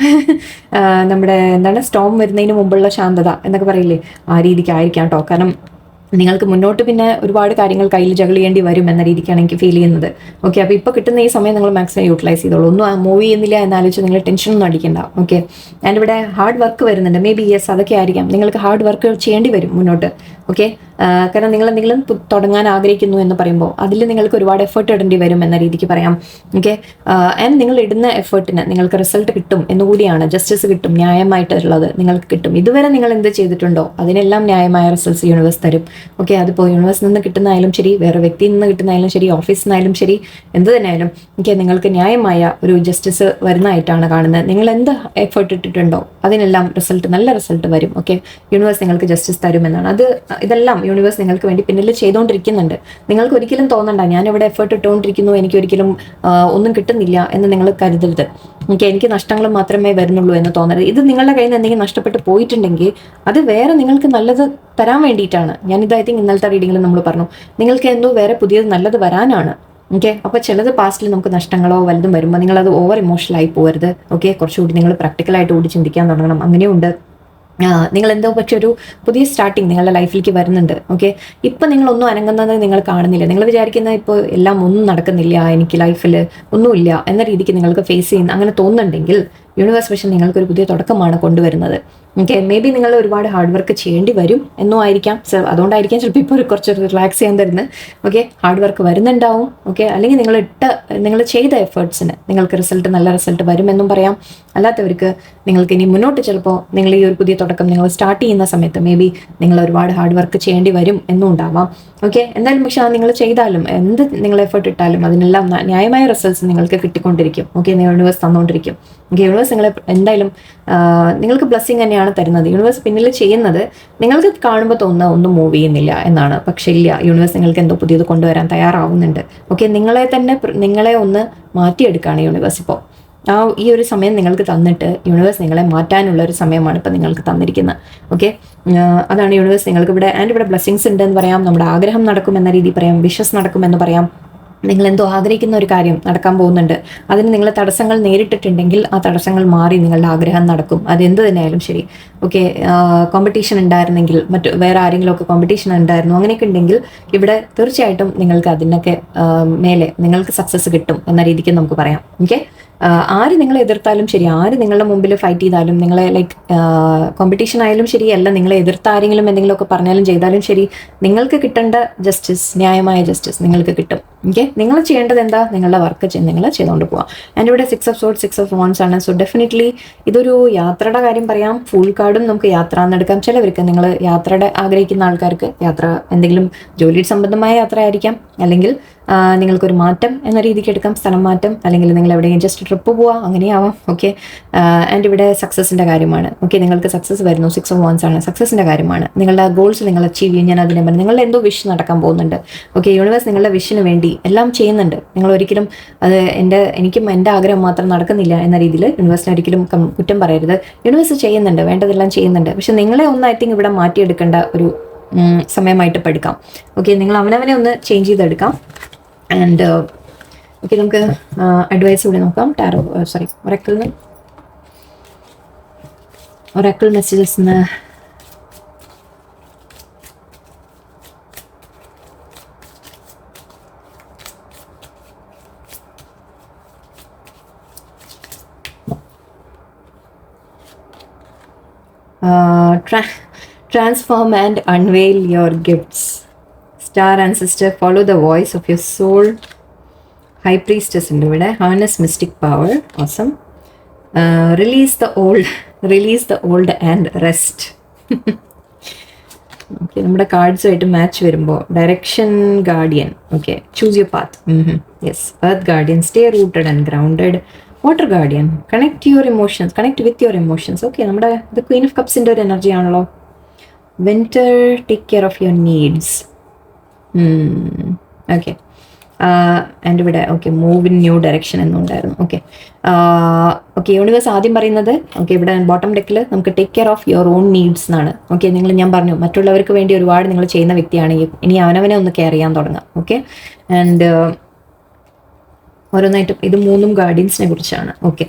നമ്മുടെ എന്താണ് സ്റ്റോം വരുന്നതിന് മുമ്പുള്ള ശാന്തത എന്നൊക്കെ പറയില്ലേ, ആ രീതിക്കായിരിക്കാം കേട്ടോ. കാരണം നിങ്ങൾക്ക് മുന്നോട്ട് പിന്നെ ഒരുപാട് കാര്യങ്ങൾ കയ്യിൽ ജഗിൾ ചെയ്യേണ്ടി വരും എന്ന രീതിക്കാണ് എനിക്ക് ഫീൽ ചെയ്യുന്നത്. ഓക്കെ, അപ്പോൾ ഇപ്പോൾ കിട്ടുന്ന ഈ സമയം നിങ്ങൾ മാക്സിമം യൂട്ടിലൈസ് ചെയ്തോളൂ. ഒന്നും മൂവ് ചെയ്യുന്നില്ല എന്നാലോചിച്ച് നിങ്ങൾ ടെൻഷനൊന്നും അടിക്കണ്ട. ഓക്കെ, ആൻഡ് ഇവിടെ ഹാർഡ് വർക്ക് വരുന്നുണ്ട്. മേ ബി യെസ്, അതൊക്കെ ആയിരിക്കാം. നിങ്ങൾക്ക് ഹാർഡ് വർക്ക് ചെയ്യേണ്ടി വരും മുന്നോട്ട്. ഓക്കെ, കാരണം നിങ്ങൾ എന്തെങ്കിലും തുടങ്ങാൻ ആഗ്രഹിക്കുന്നു എന്ന് പറയുമ്പോൾ അതിൽ നിങ്ങൾക്ക് ഒരുപാട് എഫേർട്ട് ഇടേണ്ടി വരും എന്ന രീതിക്ക് പറയാം. ഓക്കെ, ആൻഡ് നിങ്ങൾ ഇടുന്ന എഫേർട്ടിന് നിങ്ങൾക്ക് റിസൾട്ട് കിട്ടും എന്നുകൂടിയാണ്. ജസ്റ്റിസ് കിട്ടും, ന്യായമായിട്ടുള്ളത് നിങ്ങൾക്ക് കിട്ടും. ഇതുവരെ നിങ്ങൾ എന്ത് ചെയ്തിട്ടുണ്ടോ അതിനെല്ലാം ന്യായമായ റിസൾട്ട്സ് യൂണിവേഴ്സ് തരും. ഓക്കെ, അതിപ്പോൾ യൂണിവേഴ്സിൽ നിന്ന് കിട്ടുന്നതായാലും ശരി, വേറെ വ്യക്തിയിൽ നിന്ന് കിട്ടുന്നതായാലും ശരി, ഓഫീസിൽ നിന്നായാലും ശരി, എന്ത് തന്നെയായാലും ഓക്കെ, നിങ്ങൾക്ക് ന്യായമായ ഒരു ജസ്റ്റിസ് വരുന്നതായിട്ടാണ് കാണുന്നത്. നിങ്ങൾ എന്ത് എഫേർട്ട് ഇട്ടിട്ടുണ്ടോ അതിനെല്ലാം റിസൾട്ട്, നല്ല റിസൾട്ട് വരും. ഓക്കെ, യൂണിവേഴ്സ് നിങ്ങൾക്ക് ജസ്റ്റിസ് തരുമെന്നാണ്. ഇതെല്ലാം യൂണിവേഴ്സ് നിങ്ങൾക്ക് വേണ്ടി പിന്നിൽ ചെയ്തുകൊണ്ടിരിക്കുന്നുണ്ട്. നിങ്ങൾക്ക് ഒരിക്കലും തോന്നണ്ട ഞാൻ ഇവിടെ എഫേർട്ട് ഇട്ടുകൊണ്ടിരിക്കുന്നു, എനിക്ക് ഒരിക്കലും ഒന്നും കിട്ടുന്നില്ല എന്ന് നിങ്ങൾ കരുതരുത്. എനിക്ക് നഷ്ടങ്ങൾ മാത്രമേ വരുന്നുള്ളൂ എന്ന് തോന്നരുത്. ഇത് നിങ്ങളുടെ കയ്യിൽ നിന്ന് എന്തെങ്കിലും നഷ്ടപ്പെട്ട് പോയിട്ടുണ്ടെങ്കിൽ അത് വേറെ നിങ്ങൾക്ക് നല്ലത് തരാൻ വേണ്ടിയിട്ടാണ്. ഞാനിത് ഐ തിങ്ക് ഇന്നലത്തെ റീഡിങ്ങിൽ നമ്മൾ പറഞ്ഞു, നിങ്ങൾക്ക് എന്തോ വേറെ പുതിയത് നല്ലത് വരാനാണ്. ഓക്കെ, അപ്പോൾ ചിലത് പാസ്റ്റിൽ നമുക്ക് നഷ്ടങ്ങളോ വലുതും വരുമ്പോൾ നിങ്ങളത് ഓവർ ഇമോഷണലായി പോകരുത്. ഓക്കെ, കുറച്ചുകൂടി നിങ്ങൾ പ്രാക്ടിക്കലായിട്ട് കൂടി ചിന്തിക്കാൻ തുടങ്ങണം. അങ്ങനെയുണ്ട്. നിങ്ങൾ എന്തോ പക്ഷെ ഒരു പുതിയ സ്റ്റാർട്ടിങ് നിങ്ങളുടെ ലൈഫിലേക്ക് വരുന്നുണ്ട്. ഓക്കെ, ഇപ്പം നിങ്ങളൊന്നും അനങ്ങുന്നത് നിങ്ങൾ കാണുന്നില്ല. നിങ്ങൾ വിചാരിക്കുന്ന ഇപ്പോൾ എല്ലാം ഒന്നും നടക്കുന്നില്ല, എനിക്ക് ലൈഫിൽ ഒന്നുമില്ല എന്ന രീതിക്ക് നിങ്ങൾക്ക് ഫേസ് ചെയ്യുന്ന അങ്ങനെ തോന്നുന്നുണ്ടെങ്കിൽ യൂണിവേഴ്സ് പക്ഷേ നിങ്ങൾക്കൊരു പുതിയ തുടക്കമാണ് കൊണ്ടുവരുന്നത്. ഓക്കെ, മേ ബി നിങ്ങൾ ഒരുപാട് ഹാർഡ് വർക്ക് ചെയ്യേണ്ടി വരും എന്നും ആയിരിക്കാം. അതുകൊണ്ടായിരിക്കാം ചിലപ്പോൾ ഇപ്പോൾ കുറച്ച് റിലാക്സ് ചെയ്യാൻ തരുന്നത്. ഓക്കെ, ഹാർഡ് വർക്ക് വരുന്നുണ്ടാവും. ഓക്കെ, അല്ലെങ്കിൽ നിങ്ങൾ ചെയ്ത എഫേർട്സിന് നിങ്ങൾക്ക് നല്ല റിസൾട്ട് വരുമെന്നും പറയാം. അല്ലാത്തവർക്ക് നിങ്ങൾക്ക് ഇനി മുന്നോട്ട് ചിലപ്പോൾ നിങ്ങൾ ഈ ഒരു പുതിയ തുടക്കം നിങ്ങൾ സ്റ്റാർട്ട് ചെയ്യുന്ന സമയത്ത് മേ ബി നിങ്ങൾ ഒരുപാട് ഹാർഡ് വർക്ക് ചെയ്യേണ്ടി വരും എന്നും ഉണ്ടാവാം. ഓക്കെ, എന്തായാലും പക്ഷെ നിങ്ങൾ ചെയ്താലും എന്ത് നിങ്ങൾ എഫേർട്ട് ഇട്ടാലും അതിനെല്ലാം ന്യായമായ റിസൾട്ട്സ് നിങ്ങൾക്ക് കിട്ടിക്കൊണ്ടിരിക്കും. ഓക്കെ, യൂണിവേഴ്സ് തന്നുകൊണ്ടിരിക്കും. ഓക്കെ, യൂണിവേഴ്സ് നിങ്ങളെ എന്തായാലും നിങ്ങൾക്ക് ബ്ലെസ്സിങ് തന്നെയാണ് തരുന്നത്. യൂണിവേഴ്സ് പിന്നിൽ ചെയ്യുന്നത് നിങ്ങൾക്ക് കാണുമ്പോൾ തോന്നുന്ന ഒന്നും മൂവ് ചെയ്യുന്നില്ല എന്നാണ്. പക്ഷേ ഇല്ല, യൂണിവേഴ്സ് നിങ്ങൾക്ക് എന്തോ പുതിയത് കൊണ്ടുവരാൻ തയ്യാറാവുന്നുണ്ട്. ഓക്കെ, നിങ്ങളെ ഒന്ന് മാറ്റിയെടുക്കുകയാണ് യൂണിവേഴ്സ് ഇപ്പോൾ. ഈ ഒരു സമയം നിങ്ങൾക്ക് തന്നിട്ട് യൂണിവേഴ്സ് നിങ്ങളെ മാറ്റാനുള്ള ഒരു സമയമാണ് ഇപ്പം നിങ്ങൾക്ക് തന്നിരിക്കുന്നത്. ഓക്കെ, അതാണ് യൂണിവേഴ്സ് നിങ്ങൾക്ക് ഇവിടെ. ആൻഡ് ഇവിടെ ബ്ലെസ്സിങ്സ് ഉണ്ട് എന്ന് പറയാം, നമ്മുടെ ആഗ്രഹം നടക്കുമെന്ന രീതി പറയാം, വിഷസ് നടക്കുമെന്ന് പറയാം. നിങ്ങൾ എന്തോ ആഗ്രഹിക്കുന്ന ഒരു കാര്യം നടക്കാൻ പോകുന്നുണ്ട്. അതിന് നിങ്ങൾ തടസ്സങ്ങൾ നേരിട്ടിട്ടുണ്ടെങ്കിൽ ആ തടസ്സങ്ങൾ മാറി നിങ്ങളുടെ ആഗ്രഹം നടക്കും. അതെന്ത് തന്നെയായാലും ശരി. ഓക്കെ, കോമ്പറ്റീഷൻ ഉണ്ടായിരുന്നെങ്കിൽ വേറെ ആരെങ്കിലുമൊക്കെ കോമ്പറ്റീഷൻ ഉണ്ടായിരുന്നു അങ്ങനെയൊക്കെ ഉണ്ടെങ്കിൽ ഇവിടെ തീർച്ചയായിട്ടും നിങ്ങൾക്ക് അതിനൊക്കെ മേലെ നിങ്ങൾക്ക് സക്സസ് കിട്ടും എന്ന രീതിക്ക് നമുക്ക് പറയാം. ഓക്കെ, ആര് നിങ്ങളെ എതിർത്താലും ശരി, ആര് നിങ്ങളുടെ മുമ്പിൽ ഫൈറ്റ് ചെയ്താലും, നിങ്ങളെ ലൈക്ക് കോമ്പറ്റീഷൻ ആയാലും ശരി, അല്ല നിങ്ങളെ എതിർത്ത ആരെങ്കിലും എന്തെങ്കിലുമൊക്കെ പറഞ്ഞാലും ചെയ്താലും ശരി, നിങ്ങൾക്ക് കിട്ടേണ്ട ജസ്റ്റിസ്, ന്യായമായ ജസ്റ്റിസ് നിങ്ങൾക്ക് കിട്ടും. ഓക്കെ, നിങ്ങൾ ചെയ്യേണ്ടത് എന്താ, നിങ്ങളുടെ വർക്ക് നിങ്ങൾ ചെയ്തുകൊണ്ട് പോവാം. ആൻഡ് ഇവിടെ 6 of Swords 6 of Wands ആണ്. സോ ഡെഫിനറ്റ്ലി ഇതൊരു യാത്രയുടെ കാര്യം പറയാം. ഫുൾ കാർഡും നമുക്ക് യാത്ര എന്നെടുക്കാം. ചിലവർക്ക് നിങ്ങൾ യാത്രയുടെ ആഗ്രഹിക്കുന്ന ആൾക്കാർക്ക് യാത്ര എന്തെങ്കിലും ജോലി സംബന്ധമായ യാത്ര ആയിരിക്കാം, അല്ലെങ്കിൽ നിങ്ങൾക്കൊരു മാറ്റം എന്ന രീതിക്ക് എടുക്കാം, സ്ഥലം മാറ്റം, അല്ലെങ്കിൽ നിങ്ങൾ എവിടെയെങ്കിലും ജസ്റ്റ് ട്രിപ്പ് പോവാം, അങ്ങനെയാവാം. ഓക്കെ, ആൻഡ് ഇവിടെ സക്സസിൻ്റെ കാര്യമാണ്. ഓക്കെ, നിങ്ങൾക്ക് സക്സസ് വരുന്നു, 6 of Wands ആണ്, സക്സസിൻ്റെ കാര്യമാണ്. നിങ്ങളുടെ ഗോൾസ് നിങ്ങൾ അച്ചീവ് ചെയ്യും. ഞാൻ അതിനെ പറഞ്ഞു, നിങ്ങളുടെ എന്തോ വിഷ് നടക്കാൻ പോകുന്നുണ്ട്. ഓക്കെ, യൂണിവേഴ്സ് നിങ്ങളുടെ വിഷിന് വേണ്ടി എല്ലാം ചെയ്യുന്നുണ്ട്. നിങ്ങൾ ഒരിക്കലും അത് എനിക്കും എൻ്റെ ആഗ്രഹം മാത്രം നടക്കുന്നില്ല എന്ന രീതിയിൽ യൂണിവേഴ്സിനെ ഒരിക്കലും കുറ്റം പറയരുത്. യൂണിവേഴ്സ് ചെയ്യുന്നുണ്ട്, വേണ്ടതെല്ലാം ചെയ്യുന്നുണ്ട്. പക്ഷെ നിങ്ങളെ ഒന്ന് ഐ തിങ്ക് ഇവിടെ മാറ്റിയെടുക്കേണ്ട ഒരു സമയമായിട്ട് ഇപ്പോൾ എടുക്കാം. ഓക്കെ, നിങ്ങൾ അവനവനെ ഒന്ന് ചേഞ്ച് ചെയ്തെടുക്കാം. ആൻഡ് ഓക്കെ, നമുക്ക് അഡ്വൈസ് കൂടി നോക്കാം. Oracle messages transform and unveil your gifts. Star ancestor, follow the voice of your soul. High priestess ഉണ്ട് ഇവിടെ. Harness mystic power. Awesome. Release the old and rest. Okay, നമ്മുടെ കാർഡ്സുമായിട്ട് match വരുമ്പോൾ direction guardian. Okay, choose your path. Yes, earth guardian, stay rooted and grounded. Water guardian, connect with your emotions. Okay, നമ്മുടെ ഇത് queen of കപ്സിൻ്റെ ഒരു energy ആണല്ലോ. Winter, take care of your needs. Okay, and ഇവിടെ okay, move in new direction എന്നുണ്ടായിരുന്നു. Okay, universe ആദ്യം പറയുന്നത് okay, ഇവിടെ ബോട്ടം ഡെക്കിൽ നമുക്ക് take care of your own needs എന്നാണ്. ഓക്കെ, ഞാൻ പറഞ്ഞു മറ്റുള്ളവർക്ക് വേണ്ടി ഒരുപാട് നിങ്ങൾ ചെയ്യുന്ന വ്യക്തിയാണ്. ഇനി അവനവനെ ഒന്ന് കെയർ ചെയ്യാൻ തുടങ്ങാം. ഓക്കെ, ആൻഡ് ഓരോന്നായിട്ടും ഇത് 3 ഗാർഡിയൻസിനെ കുറിച്ചാണ്. Okay,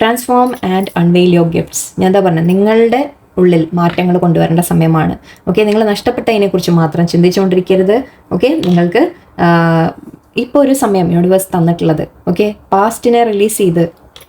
transform and unveil your gifts. ഞാൻ എന്താ പറഞ്ഞത്, നിങ്ങളുടെ ഉള്ളിൽ മാറ്റങ്ങൾ കൊണ്ടുവരേണ്ട സമയമാണ്. ഓക്കെ, നിങ്ങൾ നഷ്ടപ്പെട്ടതിനെക്കുറിച്ച് മാത്രം ചിന്തിച്ചുകൊണ്ടിരിക്കരുത്. ഓക്കെ, നിങ്ങൾക്ക് ഇപ്പോൾ ഒരു സമയം യൂണിവേഴ്സ് തന്നിട്ടുള്ളത് ഓക്കെ, പാസ്റ്റിനെ റിലീസ് ചെയ്ത്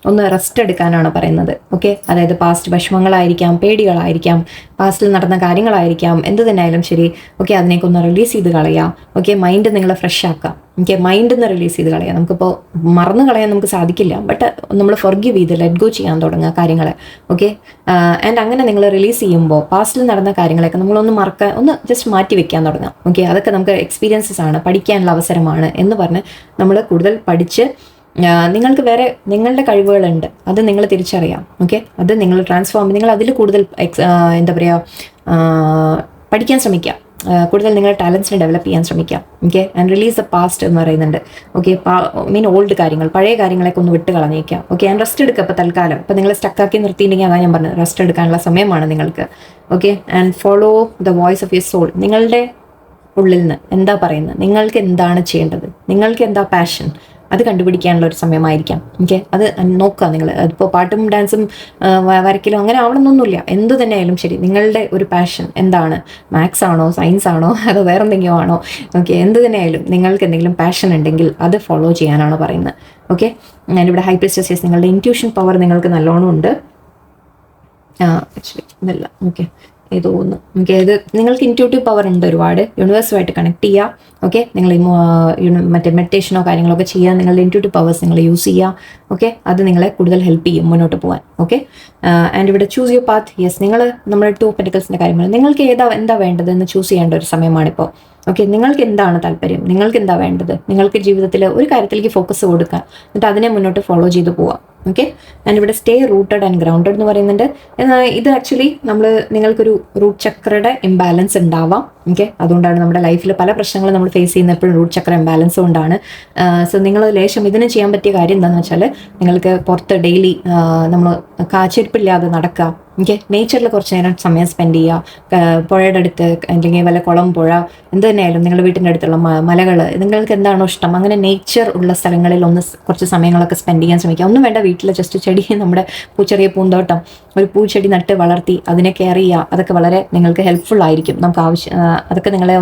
ഒന്ന് റെസ്റ്റ് എടുക്കാനാണ് പറയുന്നത്. ഓക്കെ, അതായത് പാസ്റ്റ് വിഷമങ്ങളായിരിക്കാം, പേടികളായിരിക്കാം, പാസ്റ്റിൽ നടന്ന കാര്യങ്ങളായിരിക്കാം, എന്ത് തന്നെയായാലും ശരി. ഓക്കെ, അതിനേക്ക് ഒന്ന് റിലീസ് ചെയ്ത് കളയാം. ഓക്കെ, മൈൻഡ് നിങ്ങൾ ഫ്രഷ് ആക്കാം. ഓക്കെ, മൈൻഡിൽ നിന്ന് റിലീസ് ചെയ്ത് കളയാം. നമുക്കിപ്പോൾ മറന്നു കളയാൻ നമുക്ക് സാധിക്കില്ല, ബട്ട് നമ്മൾ ഫൊർഗീവ് ചെയ്ത് ലെറ്റ് ഗോ ചെയ്യാൻ തുടങ്ങുക കാര്യങ്ങളെ. ഓക്കെ, ആൻഡ് അങ്ങനെ നിങ്ങൾ റിലീസ് ചെയ്യുമ്പോൾ പാസ്റ്റിൽ നടന്ന കാര്യങ്ങളൊക്കെ നമ്മളൊന്ന് ഒന്ന് ജസ്റ്റ് മാറ്റി വെക്കാൻ തുടങ്ങാം. ഓക്കെ, അതൊക്കെ നമുക്ക് എക്സ്പീരിയൻസസ് ആണ്, പഠിക്കാനുള്ള അവസരമാണ് എന്ന് പറഞ്ഞ് നമ്മൾ കൂടുതൽ പഠിച്ച് നിങ്ങൾക്ക് വേറെ നിങ്ങളുടെ കഴിവുകളുണ്ട്, അത് നിങ്ങൾ തിരിച്ചറിയാം. ഓക്കെ, അത് നിങ്ങൾ നിങ്ങൾ അതിൽ കൂടുതൽ എന്താ പറയുക, പഠിക്കാൻ ശ്രമിക്കുക, കൂടുതൽ നിങ്ങളുടെ ടാലൻസിനെ ഡെവലപ്പ് ചെയ്യാൻ ശ്രമിക്കാം. Okay, and release the past എന്ന് പറയുന്നുണ്ട്. ഓക്കെ, ഓൾഡ് കാര്യങ്ങൾ, പഴയ കാര്യങ്ങളൊക്കെ ഒന്ന് വിട്ട് കളഞ്ഞേക്കാം. ഓക്കെ, ആൻഡ് റെസ്റ്റ് എടുക്കുക. ഇപ്പോൾ തൽക്കാലം ഇപ്പോൾ നിങ്ങൾ സ്റ്റക്കാക്കി നിർത്തിയിട്ടുണ്ടെങ്കിൽ അതാണ് ഞാൻ പറഞ്ഞത്, റെസ്റ്റ് എടുക്കാനുള്ള സമയമാണ് നിങ്ങൾക്ക്. Okay, and follow the voice of your soul. നിങ്ങളുടെ ഉള്ളിൽ നിന്ന് എന്താ പറയുന്നത്, നിങ്ങൾക്ക് എന്താണ് ചെയ്യേണ്ടത്, നിങ്ങൾക്ക് എന്താ പാഷൻ, അത് കണ്ടുപിടിക്കാനുള്ള ഒരു സമയമായിരിക്കാം. ഓക്കെ, അത് നോക്കുക. നിങ്ങൾ അതിപ്പോൾ പാട്ടും ഡാൻസും വരയ്ക്കലും അങ്ങനെ ആവണമെന്നൊന്നുമില്ല. എന്ത് തന്നെയായാലും ശരി, നിങ്ങളുടെ ഒരു പാഷൻ എന്താണ്, മാത്സ് ആണോ, സയൻസ് ആണോ, അതോ വേറെ എന്തെങ്കിലും ആണോ. ഓക്കെ, എന്ത് തന്നെയായാലും നിങ്ങൾക്ക് എന്തെങ്കിലും പാഷൻ ഉണ്ടെങ്കിൽ അത് ഫോളോ ചെയ്യാനാണ് പറയുന്നത്. ഓക്കെ, ഞാനിവിടെ ഹൈ പ്രിസ്റ്റസ്, നിങ്ങളുടെ ഇൻറ്റ്യൂഷൻ പവർ നിങ്ങൾക്ക് നല്ലോണം ഉണ്ട്. ആക്ച്വലി ഇതല്ല. ഓക്കെ, ഏതോ ഒന്ന്. ഓക്കെ, ഇത് നിങ്ങൾക്ക് ഇൻറ്റ്യൂട്ടീവ് പവർ ഉണ്ട് ഒരുപാട്. യൂണിവേഴ്സുമായിട്ട് കണക്ട് ചെയ്യുക. ഓക്കെ, നിങ്ങൾ മറ്റേ മെഡിറ്റേഷനോ കാര്യങ്ങളൊക്കെ ചെയ്യാൻ നിങ്ങളുടെ ഇൻറ്റ്യൂട്ടീവ് പവേഴ്സ് നിങ്ങൾ യൂസ് ചെയ്യുക. ഓക്കെ, അത് നിങ്ങളെ കൂടുതൽ ഹെൽപ്പ് ചെയ്യും മുന്നോട്ട് പോകാൻ. ഓക്കെ, ആൻഡ് ഇവിടെ ചൂസ് യുവർ പാത്ത്. യെസ്, നിങ്ങൾ നമ്മുടെ 2 പെന്റിക്കിൾസിൻ്റെ കാര്യമാണ്. നിങ്ങൾക്ക് എന്താ വേണ്ടതെന്ന് ചൂസ് ചെയ്യേണ്ട ഒരു സമയമാണിപ്പോൾ. ഓക്കെ, നിങ്ങൾക്ക് എന്താണ് താല്പര്യം, നിങ്ങൾക്ക് എന്താ വേണ്ടത്, നിങ്ങൾക്ക് ജീവിതത്തിൽ ഒരു കാര്യത്തിലേക്ക് ഫോക്കസ് കൊടുക്കുക, എന്നിട്ട് അതിനെ മുന്നോട്ട് ഫോളോ ചെയ്ത് പോവാം. ഓക്കെ, ആൻഡ് ഇവിടെ സ്റ്റേ റൂട്ടഡ് ആൻഡ് ഗ്രൗണ്ടഡ് എന്ന് പറയുന്നുണ്ട്. ഇത് ആക്ച്വലി നിങ്ങൾക്കൊരു റൂട്ട് ചക്രയുടെ ഇംബാലൻസ് ഉണ്ടാവാം. ഓക്കെ, അതുകൊണ്ടാണ് നമ്മുടെ ലൈഫിൽ പല പ്രശ്നങ്ങളും നമ്മൾ ഫേസ് ചെയ്യുന്ന എപ്പോഴും റൂട്ട് ചക്ര ഇംബാലൻസ് കൊണ്ടാണ്. സോ നിങ്ങൾ ലേശം ഇതിന് ചെയ്യാൻ പറ്റിയ കാര്യം എന്താണെന്ന് വെച്ചാൽ, നിങ്ങൾക്ക് പുറത്ത് ഡെയിലി നമ്മൾ കാച്ചെരുപ്പില്ലാതെ നടക്കുക. ഓക്കെ, നേച്ചറിൽ കുറച്ച് നേരം സമയം സ്പെൻഡ് ചെയ്യുക. പുഴയുടെ അടുത്ത് അല്ലെങ്കിൽ വല്ല കുളം, പുഴ, എന്ത് തന്നെയായാലും നിങ്ങളുടെ വീട്ടിൻ്റെ അടുത്തുള്ള മലകൾ, നിങ്ങൾക്ക് എന്താണോ ഇഷ്ടം അങ്ങനെ നേച്ചർ ഉള്ള സ്ഥലങ്ങളിൽ കുറച്ച് സമയങ്ങളൊക്കെ സ്പെൻഡ് ചെയ്യാൻ ശ്രമിക്കുക. ഒന്നും വേണ്ട, വീട്ടിൽ ജസ്റ്റ് ചെടി, നമ്മുടെ ചെറിയ പൂന്തോട്ടം, ഒരു പൂച്ചെടി നട്ട് വളർത്തി അതിനെ കെയർ ചെയ്യുക. അതൊക്കെ വളരെ നിങ്ങൾക്ക് ഹെൽപ്ഫുൾ ആയിരിക്കും. അതൊക്കെ നിങ്ങളെ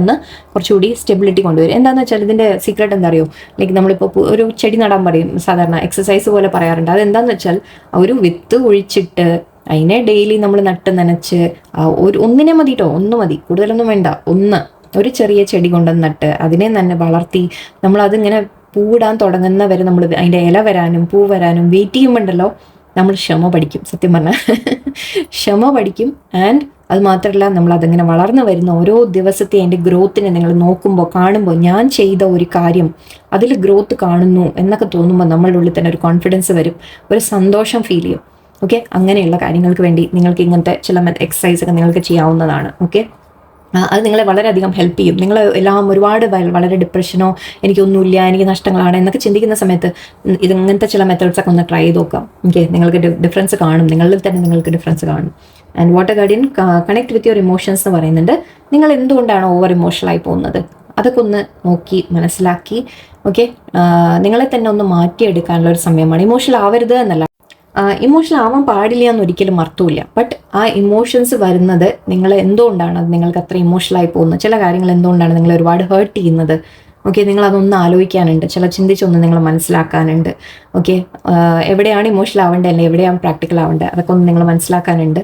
കുറച്ചുകൂടി സ്റ്റെബിലിറ്റി കൊണ്ടുവരും. എന്താണെന്ന് വെച്ചാൽ ഇതിൻ്റെ സീക്രട്ട് എന്താ അറിയോ, ലൈക്ക് നമ്മളിപ്പോൾ ഒരു ചെടി നടാൻ പറയും, സാധാരണ എക്സസൈസ് പോലെ പറയാറുണ്ട്. അതെന്താണെന്ന് വെച്ചാൽ ഒരു വിത്ത് ഒഴിച്ചിട്ട് അതിനെ ഡെയിലി നമ്മൾ നട്ട് നനച്ച് ഒന്നിനെ മതി കേട്ടോ, ഒന്ന് മതി, കൂടുതലൊന്നും വേണ്ട. ഒരു ചെറിയ ചെടി കൊണ്ടുവന്ന് നട്ട് അതിനെ തന്നെ വളർത്തി നമ്മളതിങ്ങനെ പൂവിടാൻ തുടങ്ങുന്നവരെ നമ്മൾ അതിൻ്റെ ഇല വരാനും പൂ വരാനും വെയിറ്റ് ചെയ്യുമ്പോണ്ടല്ലോ നമ്മൾ ക്ഷമ പഠിക്കും. സത്യം പറഞ്ഞാൽ ക്ഷമ പഠിക്കും. ആൻഡ് അത് മാത്രമല്ല, നമ്മൾ അതിങ്ങനെ വളർന്നു വരുന്ന ഓരോ ദിവസത്തെ അതിൻ്റെ ഗ്രോത്തിനെ നിങ്ങൾ നോക്കുമ്പോൾ, കാണുമ്പോൾ, ഞാൻ ചെയ്ത ഒരു കാര്യം അതിൽ ഗ്രോത്ത് കാണുന്നു എന്നൊക്കെ തോന്നുമ്പോൾ നമ്മളുടെ ഉള്ളിൽ തന്നെ ഒരു കോൺഫിഡൻസ് വരും, ഒരു സന്തോഷം ഫീൽ ചെയ്യും. ഓക്കെ, അങ്ങനെയുള്ള കാര്യങ്ങൾക്ക് വേണ്ടി നിങ്ങൾക്ക് ഇങ്ങനത്തെ ചില എക്സസൈസ് ഒക്കെ നിങ്ങൾക്ക് ചെയ്യാവുന്നതാണ്. ഓക്കെ, അത് നിങ്ങളെ വളരെയധികം ഹെൽപ്പ് ചെയ്യും. നിങ്ങൾ എല്ലാം ഒരുപാട് വളരെ ഡിപ്രഷനോ എനിക്കൊന്നുമില്ല, എനിക്ക് നഷ്ടങ്ങളാണ് എന്നൊക്കെ ചിന്തിക്കുന്ന സമയത്ത് ഇങ്ങനത്തെ ചില മെത്തേഡ്സ് ഒക്കെ ഒന്ന് ട്രൈ ചെയ്ത് നോക്കാം. ഓക്കെ, നിങ്ങൾക്ക് ഡിഫറൻസ് കാണും, നിങ്ങളിൽ തന്നെ നിങ്ങൾക്ക് ഡിഫറൻസ് കാണും. And water guardian connect with your emotions എന്ന് പറയുന്നുണ്ട്. നിങ്ങൾ എന്തുകൊണ്ടാണ് ഓവർ ഇമോഷണലായി പോകുന്നത് അതൊക്കെ ഒന്ന് നോക്കി മനസ്സിലാക്കി, ഓക്കെ, നിങ്ങളെ തന്നെ ഒന്ന് മാറ്റിയെടുക്കാനുള്ള ഒരു സമയമാണ്. ഇമോഷണൽ ആവരുത് എന്നല്ല, ഇമോഷണൽ ആവാൻ പാടില്ല എന്നൊരിക്കലും അർത്ഥമില്ല. ബട്ട് ആ ഇമോഷൻസ് വരുന്നത് നിങ്ങൾ എന്തുകൊണ്ടാണ് അത് നിങ്ങൾക്ക് അത്ര ഇമോഷണലായി പോകുന്നത്, ചില കാര്യങ്ങൾ എന്തുകൊണ്ടാണ് നിങ്ങൾ ഒരുപാട് ഹേർട്ട് ചെയ്യുന്നത്. ഓക്കെ, നിങ്ങൾ അതൊന്ന് ആലോചിക്കാനുണ്ട്, ചില ചിന്തിച്ചൊന്ന് നിങ്ങൾ മനസ്സിലാക്കാനുണ്ട്. ഓക്കെ, എവിടെയാണ് ഇമോഷണൽ ആവേണ്ടത് അല്ലെങ്കിൽ എവിടെയാണ് പ്രാക്ടിക്കൽ ആവേണ്ടത് അതൊക്കെ ഒന്ന് നിങ്ങൾ മനസ്സിലാക്കാനുണ്ട്.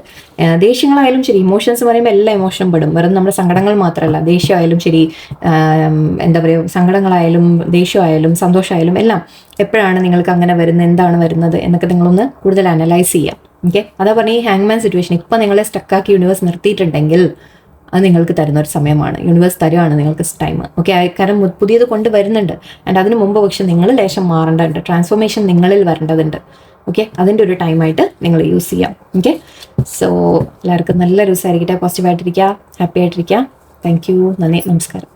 ദേഷ്യങ്ങളായാലും ശരി, ഇമോഷൻസ് പറയുമ്പോൾ എല്ലാ ഇമോഷനും പെടും, വെറും നമ്മുടെ സങ്കടങ്ങൾ മാത്രമല്ല, ദേഷ്യമായാലും ശരി, എന്താ പറയുക, സങ്കടങ്ങളായാലും ദേഷ്യമായാലും സന്തോഷമായാലും എല്ലാം എപ്പോഴാണ് നിങ്ങൾക്ക് അങ്ങനെ വരുന്നത്, എന്താണ് വരുന്നത് എന്നൊക്കെ നിങ്ങളൊന്ന് കൂടുതൽ അനലൈസ് ചെയ്യാം. ഓക്കെ, അതാ പറഞ്ഞ ഈ ഹാങ്മാൻ സിറ്റുവേഷൻ ഇപ്പം നിങ്ങളെ സ്റ്റക്കാക്കി യൂണിവേഴ്സ് നിർത്തിയിട്ടുണ്ടെങ്കിൽ അത് നിങ്ങൾക്ക് തരുന്ന ഒരു സമയമാണ്, യൂണിവേഴ്സ് തരുവാണ് നിങ്ങൾക്ക് ടൈം. ഓക്കെ, കാരണം പുതിയത് കൊണ്ടുവരുന്നുണ്ട്. ആൻഡ് അതിന് മുമ്പ് പക്ഷെ നിങ്ങൾ ലേശം മാറേണ്ടതുണ്ട്, ട്രാൻസ്ഫോർമേഷൻ നിങ്ങളിൽ വരേണ്ടതുണ്ട്. ഓക്കെ, അതിൻ്റെ ഒരു ടൈമായിട്ട് നിങ്ങൾ യൂസ് ചെയ്യാം. ഓക്കെ, സോ എല്ലാവർക്കും നല്ല ദിവസമായിരിക്കട്ടെ, പോസിറ്റീവായിട്ടിരിക്കുക, ഹാപ്പി ആയിട്ടിരിക്കുക. താങ്ക് യു, നന്ദി, നമസ്കാരം.